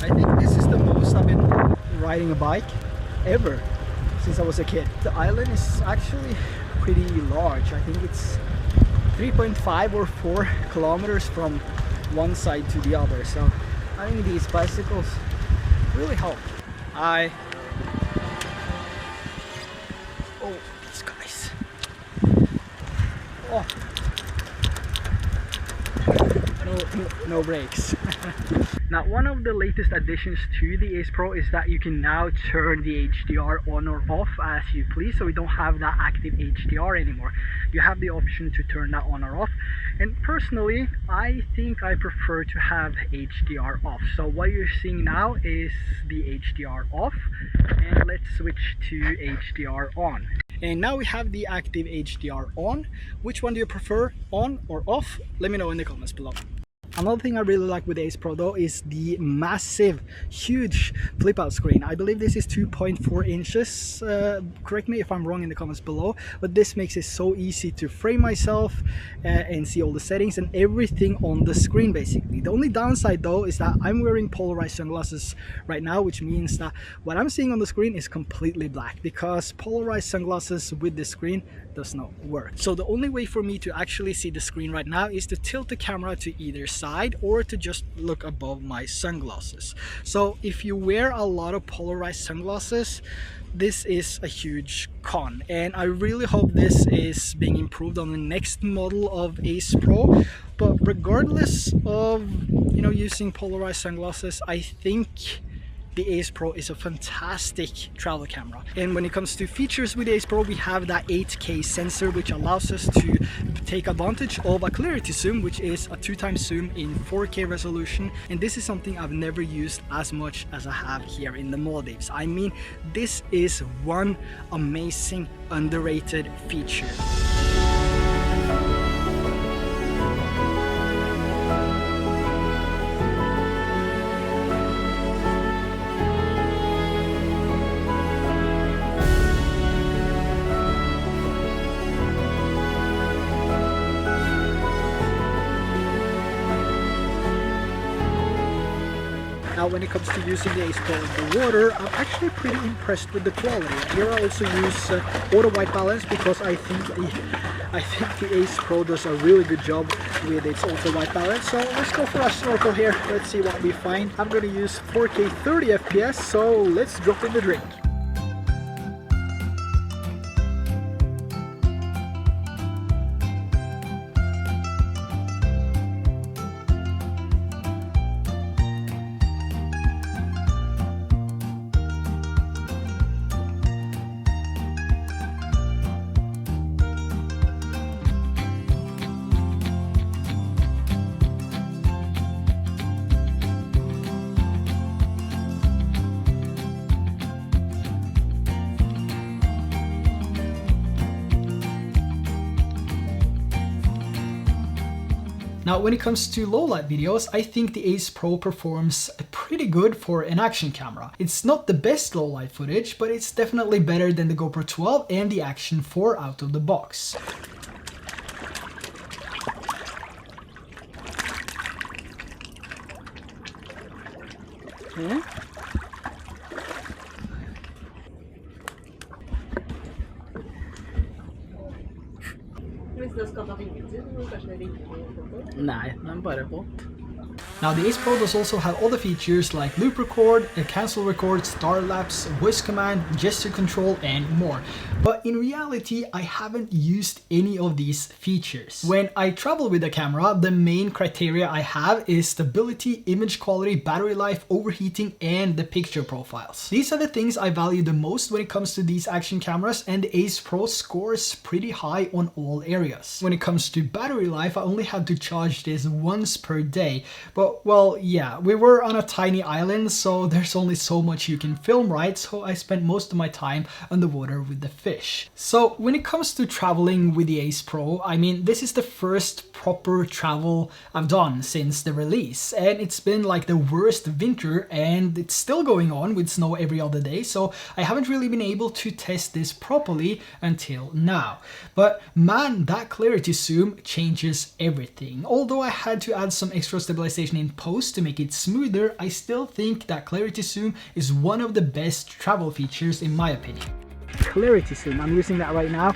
I think this is the most I've been riding a bike ever since I was a kid. The island is actually pretty large. I think it's 3.5 or 4 kilometers from one side to the other. So I think these bicycles really help. Oh, these guys. Oh. No brakes. Now, one of the latest additions to the Ace Pro is that you can now turn the HDR on or off as you please, so we don't have that active HDR anymore. You have the option to turn that on or off, and personally I think I prefer to have HDR off. So what you're seeing now is the HDR off, and let's switch to HDR on. And now we have the active HDR on. Which one do you prefer, on or off? Let me know in the comments below. Another thing I really like with the Ace Pro though is the massive, huge flip out screen. I believe this is 2.4 inches. Correct me if I'm wrong in the comments below, but this makes it so easy to frame myself and see all the settings and everything on the screen basically. The only downside though is that I'm wearing polarized sunglasses right now, which means that what I'm seeing on the screen is completely black, because polarized sunglasses with the screen does not work. So the only way for me to actually see the screen right now is to tilt the camera to either side or to just look above my sunglasses. So if you wear a lot of polarized sunglasses, this is a huge con, and I really hope this is being improved on the next model of Ace Pro. But regardless of, you know, using polarized sunglasses, I think the Ace Pro is a fantastic travel camera. And when it comes to features with the Ace Pro, we have that 8K sensor, which allows us to take advantage of a clarity zoom, which is a 2x zoom in 4K resolution. And this is something I've never used as much as I have here in the Maldives. I mean, this is one amazing underrated feature. Now, when it comes to using the Ace Pro in the water, I'm actually pretty impressed with the quality. Here I also use auto white balance because I think the Ace Pro does a really good job with its auto white balance. So let's go for a snorkel here. Let's see what we find. I'm going to use 4K 30 FPS, so let's drop in the drink. Now, when it comes to low light videos, I think the Ace Pro performs pretty good for an action camera. It's not the best low light footage, but it's definitely better than the GoPro 12 and the Action 4 out of the box. Nei, den er bare våt. Now the Ace Pro does also have other features like loop record, cancel record, star lapse, voice command, gesture control, and more. But in reality, I haven't used any of these features. When I travel with the camera, the main criteria I have is stability, image quality, battery life, overheating, and the picture profiles. These are the things I value the most when it comes to these action cameras, and the Ace Pro scores pretty high on all areas. When it comes to battery life, I only had to charge this once per day, but well, yeah, we were on a tiny island, so there's only so much you can film, right? So I spent most of my time on the water with the fish. So when it comes to traveling with the Ace Pro, I mean, this is the first proper travel I've done since the release, and it's been like the worst winter, and it's still going on with snow every other day, so I haven't really been able to test this properly until now. But man, that clarity zoom changes everything. Although I had to add some extra stabilization in post to make it smoother, I still think that clarity zoom is one of the best travel features in my opinion. Clarity zoom, I'm using that right now,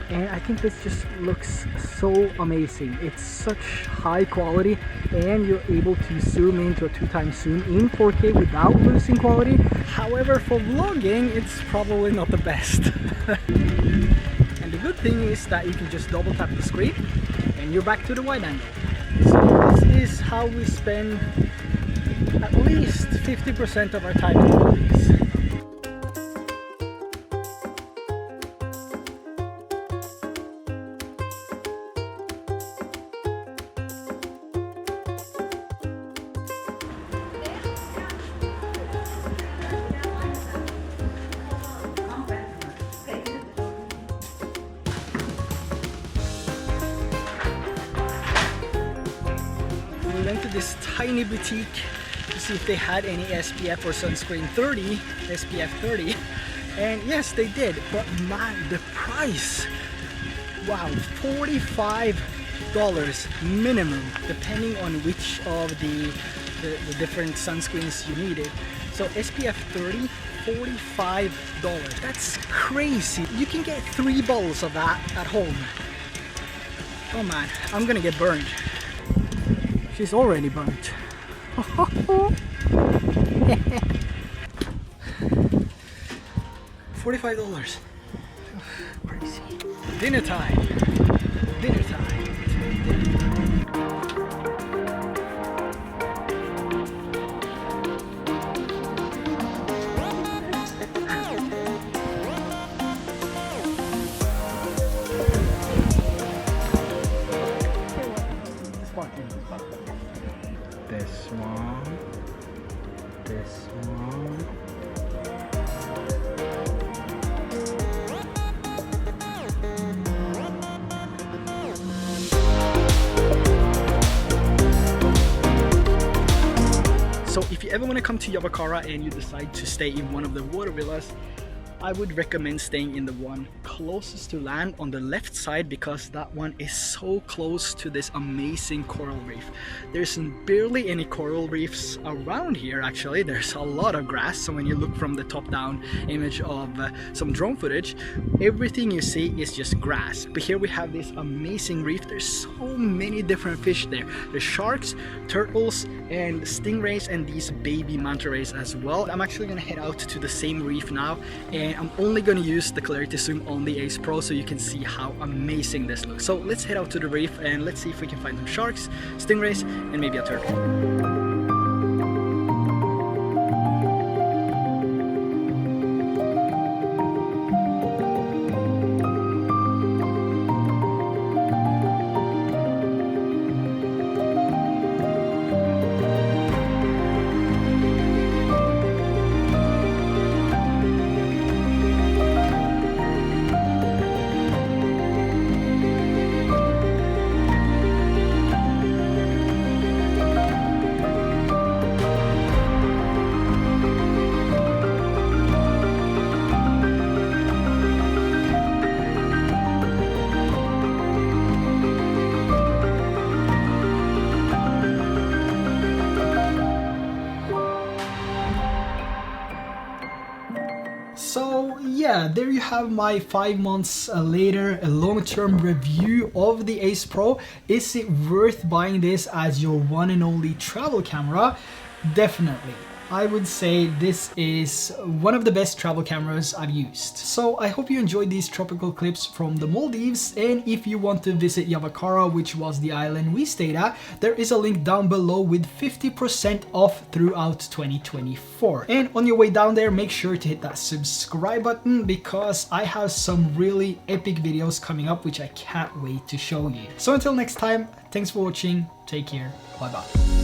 and I think this just looks so amazing. It's such high quality, and you're able to zoom into a 2x zoom in 4K without losing quality. However, for vlogging, it's probably not the best. And the good thing is that you can just double tap the screen and you're back to the wide angle. So this is how we spend at least 50% of our time in the Maldives. We went to this tiny boutique to see if they had any SPF or sunscreen 30, SPF 30, and yes, they did. But man, the price, wow, $45 minimum, depending on which of the different sunscreens you needed. So SPF 30, $45. That's crazy. You can get 3 bottles of that at home. Oh man, I'm gonna get burned. She's already burnt. $45. Crazy. Dinner time. Dinner time. This one, this one. So if you ever want to come to Jawakara and you decide to stay in one of the water villas, I would recommend staying in the one closest to land on the left side, because that one is so close to this amazing coral reef. There's barely any coral reefs around here actually. There's a lot of grass, so when you look from the top down image of some drone footage, everything you see is just grass. But here we have this amazing reef. There's so many different fish there. There's sharks, turtles, and stingrays, and these baby manta rays as well. I'm actually gonna head out to the same reef now, and I'm only going to use the clarity zoom on the Ace Pro so you can see how amazing this looks. So let's head out to the reef and let's see if we can find some sharks, stingrays, and maybe a turtle. yeah, there you have my 5 months later a long-term review of the Ace Pro. Is it worth buying this as your one and only travel camera? Definitely. I would say this is one of the best travel cameras I've used. So I hope you enjoyed these tropical clips from the Maldives, and if you want to visit Jawakara, which was the island we stayed at, there is a link down below with 50% off throughout 2024. And on your way down there, make sure to hit that subscribe button because I have some really epic videos coming up which I can't wait to show you. So until next time, thanks for watching, take care, bye bye.